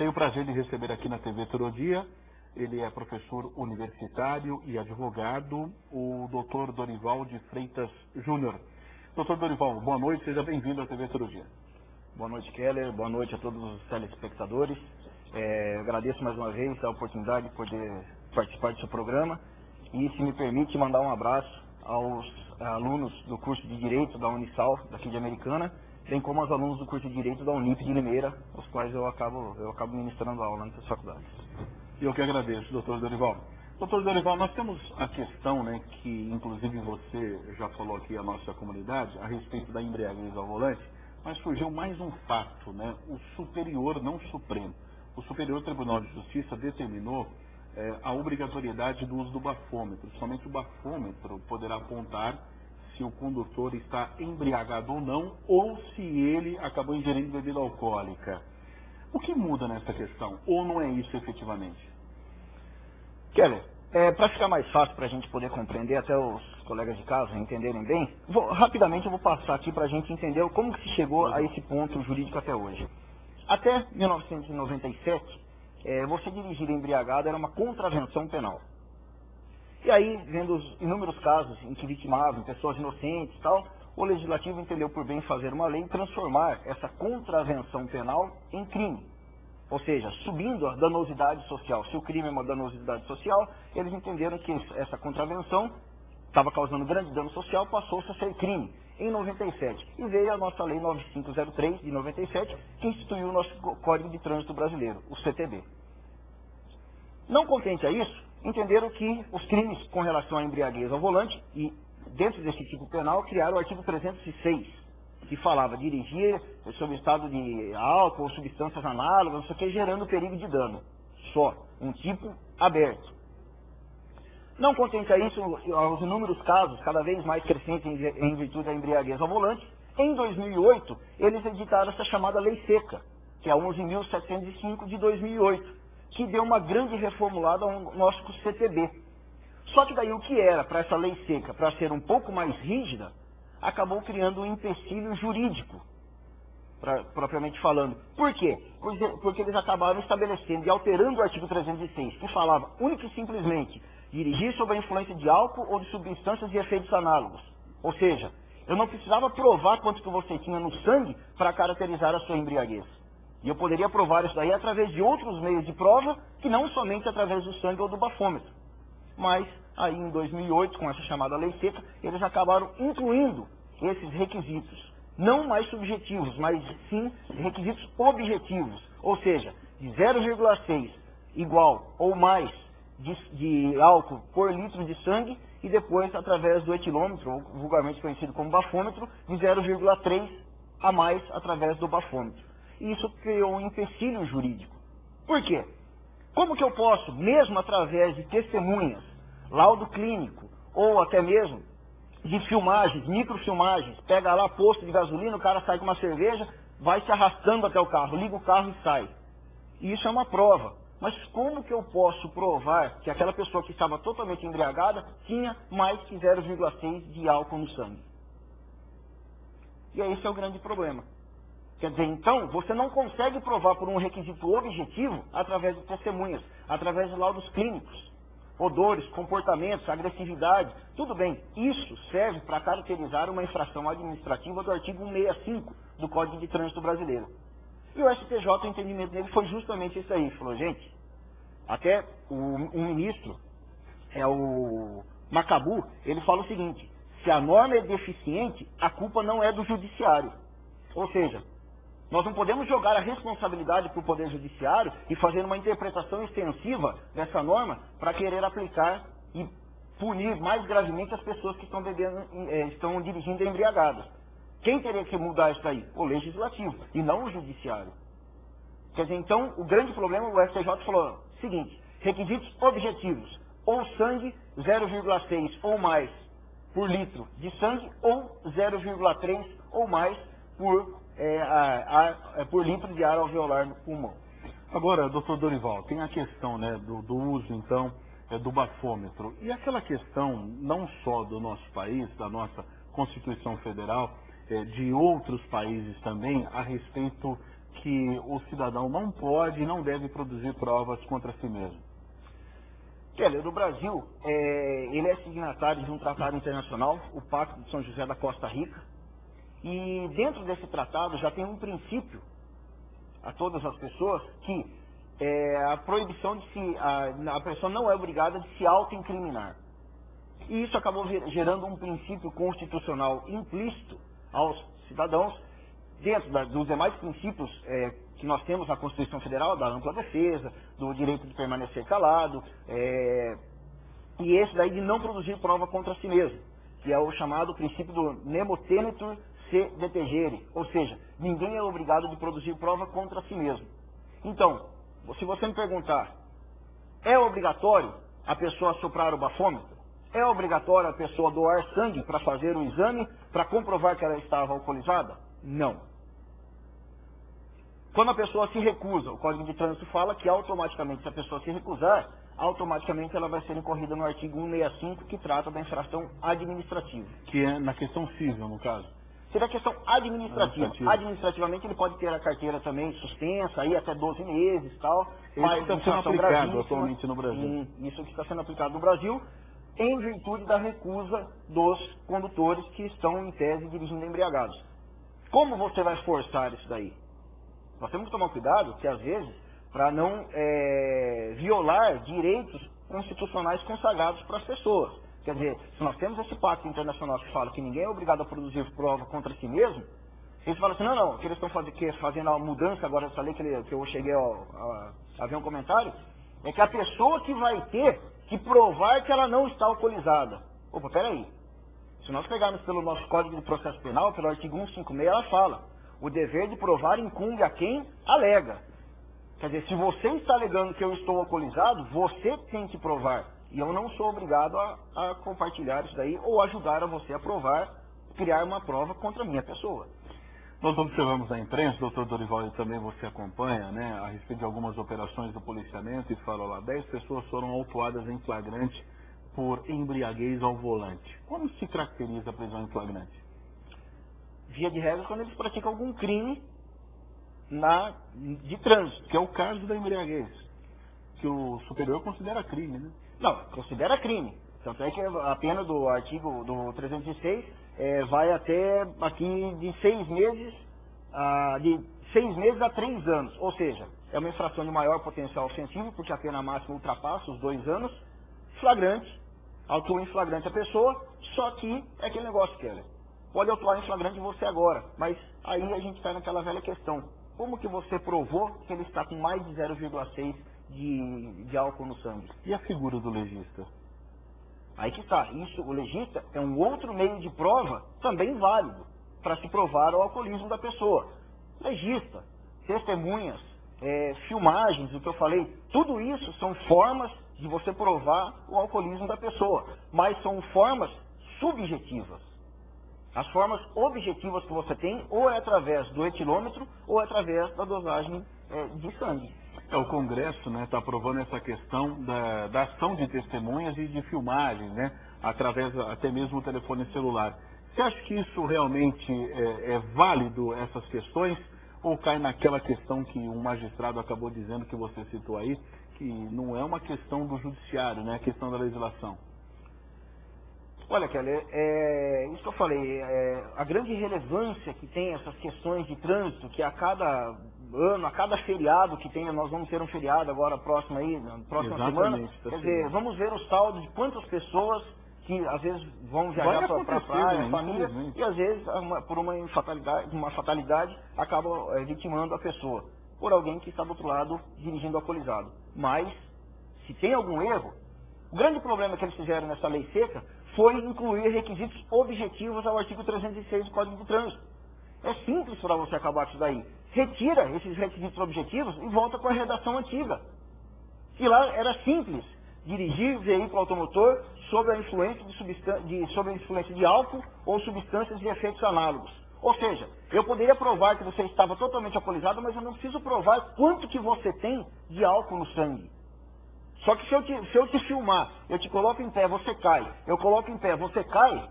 Tenho o prazer de receber aqui na TV Todo Dia, ele é professor universitário e advogado, o Dr. Dorival de Freitas Júnior. Dr. Dorival, boa noite, seja bem-vindo à TV Todo Dia. Boa noite, Keller, boa noite a todos os telespectadores. Agradeço mais uma vez a oportunidade de poder participar do seu programa e, se me permite, mandar um abraço aos alunos do curso de Direito da Unisal, daqui de Americana, bem como aos alunos do curso de Direito da Unip de Limeira, os quais eu acabo ministrando aula nessas faculdades. Eu que agradeço, doutor Dorival. Doutor Dorival, nós temos a questão, né, que inclusive você já falou aqui à nossa comunidade, a respeito da embriaguez ao volante, mas surgiu mais um fato, né, o Superior, não Supremo, o Superior Tribunal de Justiça determinou a obrigatoriedade do uso do bafômetro. Somente o bafômetro poderá apontar se o condutor está embriagado ou não, ou se ele acabou ingerindo bebida alcoólica. O que muda nessa questão? Ou não é isso efetivamente? Keller, para ficar mais fácil para a gente poder compreender, até os colegas de casa entenderem bem, rapidamente eu vou passar aqui para a gente entender como que se chegou a esse ponto jurídico até hoje. Até 1997, você dirigir embriagado era uma contravenção penal. E aí, vendo os inúmeros casos em que vitimavam pessoas inocentes e tal, o Legislativo entendeu por bem fazer uma lei e transformar essa contravenção penal em crime. Ou seja, subindo a danosidade social. Se o crime é uma danosidade social, eles entenderam que essa contravenção estava causando grande dano social, passou-se a ser crime em 97. E veio a nossa Lei 9503 de 97, que instituiu o nosso Código de Trânsito Brasileiro, o CTB. Não contente a isso, entenderam que os crimes com relação à embriaguez ao volante, e dentro desse tipo penal, criaram o artigo 306, que falava dirigir sob estado de álcool ou substâncias análogas, não sei o que, gerando perigo de dano. Só, um tipo aberto. Não contente a isso, aos inúmeros casos, cada vez mais crescentes em virtude da embriaguez ao volante, em 2008, eles editaram essa chamada Lei Seca, que é a 11.705 de 2008, que deu uma grande reformulada ao nosso CTB. Só que daí o que era para essa Lei Seca, para ser um pouco mais rígida, acabou criando um empecilho jurídico, propriamente falando. Por quê? Porque eles acabaram estabelecendo e alterando o artigo 306, que falava única e simplesmente dirigir sob a influência de álcool ou de substâncias de efeitos análogos. Ou seja, eu não precisava provar quanto que você tinha no sangue para caracterizar a sua embriaguez. E eu poderia provar isso daí através de outros meios de prova, que não somente através do sangue ou do bafômetro. Mas, aí em 2008, com essa chamada Lei Seca, eles acabaram incluindo esses requisitos, não mais subjetivos, mas sim requisitos objetivos, ou seja, de 0,6 igual ou mais de álcool por litro de sangue, e depois, através do etilômetro, ou vulgarmente conhecido como bafômetro, de 0,3 a mais através do bafômetro. E isso criou um empecilho jurídico. Por quê? Como que eu posso, mesmo através de testemunhas, laudo clínico, ou até mesmo de filmagens, microfilmagens, pega lá posto de gasolina, o cara sai com uma cerveja, vai se arrastando até o carro, liga o carro e sai. E isso é uma prova. Mas como que eu posso provar que aquela pessoa que estava totalmente embriagada tinha mais que 0,6 de álcool no sangue? E esse é o grande problema. Quer dizer, então, você não consegue provar por um requisito objetivo através de testemunhas, através de laudos clínicos, odores, comportamentos, agressividade. Tudo bem, isso serve para caracterizar uma infração administrativa do artigo 165 do Código de Trânsito Brasileiro. E o STJ, o entendimento dele foi justamente isso aí. Ele falou, gente, até um ministro, o Macabu, ele fala o seguinte, se a norma é deficiente, a culpa não é do judiciário. Ou seja, nós não podemos jogar a responsabilidade para o Poder Judiciário e fazer uma interpretação extensiva dessa norma para querer aplicar e punir mais gravemente as pessoas que estão dirigindo embriagadas. Quem teria que mudar isso aí? O Legislativo, e não o Judiciário. Quer dizer, então, o grande problema, o STJ falou o seguinte, requisitos objetivos, ou sangue 0,6 ou mais por litro de sangue, ou 0,3 ou mais por litro de ar alveolar no pulmão. Agora, doutor Dorival, tem a questão, né, do uso, então, do bafômetro. E aquela questão, não só do nosso país, da nossa Constituição Federal, de outros países também, a respeito que o cidadão não pode e não deve produzir provas contra si mesmo? Keller, o Brasil, ele é signatário de um tratado internacional, o Pacto de São José da Costa Rica, e dentro desse tratado já tem um princípio a todas as pessoas que a proibição de a pessoa não é obrigada de se autoincriminar. E isso acabou gerando um princípio constitucional implícito aos cidadãos, dentro dos demais princípios que nós temos na Constituição Federal, da ampla defesa, do direito de permanecer calado, e esse daí de não produzir prova contra si mesmo, que é o chamado princípio do nemo tenetur se detegere, ou seja, ninguém é obrigado de produzir prova contra si mesmo. Então, se você me perguntar, é obrigatório a pessoa soprar o bafômetro? É obrigatório a pessoa doar sangue para fazer o exame, para comprovar que ela estava alcoolizada? Não. Quando a pessoa se recusa, o Código de Trânsito fala que automaticamente, se a pessoa se recusar, automaticamente ela vai ser incorrida no artigo 165, que trata da infração administrativa. Que é na questão civil, no caso? Seria a questão administrativa. Administrativamente ele pode ter a carteira também suspensa, aí até 12 meses e tal. Mas está sendo aplicado atualmente no Brasil. Isso que está sendo aplicado no Brasil, em virtude da recusa dos condutores que estão em tese dirigindo embriagados. Como você vai forçar isso daí? Nós temos que tomar cuidado que, às vezes, para não violar direitos constitucionais consagrados para as pessoas. Quer dizer, se nós temos esse pacto internacional que fala que ninguém é obrigado a produzir prova contra si mesmo, eles falam assim, não, que eles estão fazendo a mudança agora dessa lei que eu cheguei a ver um comentário, é que a pessoa que vai ter que provar que ela não está alcoolizada. Opa, peraí. Se nós pegarmos pelo nosso Código de Processo Penal, pelo artigo 156, ela fala, o dever de provar incumbe a quem alega. Quer dizer, se você está alegando que eu estou alcoolizado, você tem que provar. E eu não sou obrigado a compartilhar isso daí ou ajudar a você a provar, criar uma prova contra a minha pessoa. Nós observamos na imprensa, doutor Dorival, e também você acompanha, né, a respeito de algumas operações do policiamento, e fala lá, 10 pessoas foram autuadas em flagrante por embriaguez ao volante. Como se caracteriza a prisão em flagrante? Via de regra, quando eles praticam algum crime de trânsito. Que é o caso da embriaguez, que o superior considera crime, né? Não, considera crime. Tanto é que a pena do artigo do 306 vai até aqui de 6 meses a 3 anos. Ou seja, é uma infração de maior potencial ofensivo, porque a pena máxima ultrapassa os 2 anos. Flagrante, autua em flagrante a pessoa, só que é aquele negócio, Keller. Pode autuar em flagrante você agora, mas aí a gente cai naquela velha questão. Como que você provou que ele está com mais de 0,6 de álcool no sangue? E a figura do legista? Aí que está. Isso, o legista é um outro meio de prova também válido para se provar o alcoolismo da pessoa. Legista, testemunhas, filmagens, o que eu falei, tudo isso são formas de você provar o alcoolismo da pessoa, mas são formas subjetivas. As formas objetivas que você tem ou é através do etilômetro ou é através da dosagem de sangue. O Congresso está aprovando essa questão da ação de testemunhas e de filmagens, né, através até mesmo do telefone celular. Você acha que isso realmente é válido, essas questões, ou cai naquela questão que um magistrado acabou dizendo, que você citou aí, que não é uma questão do judiciário, né, é questão da legislação? Olha, Keller, isso que eu falei, a grande relevância que tem essas questões de trânsito, que a cada ano, a cada feriado que tem, nós vamos ter um feriado agora próximo aí, na próxima semana, quer dizer, vamos ver o saldo de quantas pessoas que às vezes vão viajar para a praia, a família, e às vezes, por uma fatalidade, acaba vitimando a pessoa, por alguém que está do outro lado dirigindo alcoolizado. Mas, se tem algum erro, o grande problema que eles fizeram nessa lei seca foi incluir requisitos objetivos ao artigo 306 do Código de Trânsito. É simples para você acabar com isso daí. Retira esses requisitos objetivos e volta com a redação antiga. E lá era simples dirigir veículo automotor sob a influência sob a influência de álcool ou substâncias de efeitos análogos. Ou seja, eu poderia provar que você estava totalmente alcoolizado, mas eu não preciso provar quanto que você tem de álcool no sangue. Só que se eu te filmar, eu te coloco em pé, você cai, eu coloco em pé, você cai,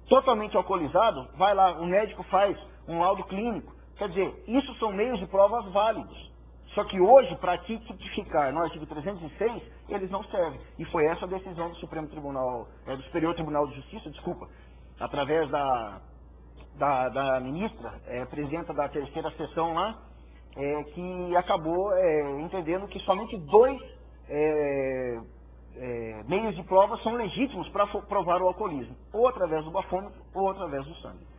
totalmente alcoolizado, vai lá, o médico faz um laudo clínico, Quer dizer, isso são meios de provas válidos. Só que hoje, para tipificar no artigo 306, eles não servem. E foi essa a decisão do Supremo Tribunal, do Superior Tribunal de Justiça, através da ministra, presidenta da terceira sessão lá, que acabou entendendo que somente dois meios de prova são legítimos para provar o alcoolismo, ou através do bafômetro ou através do sangue.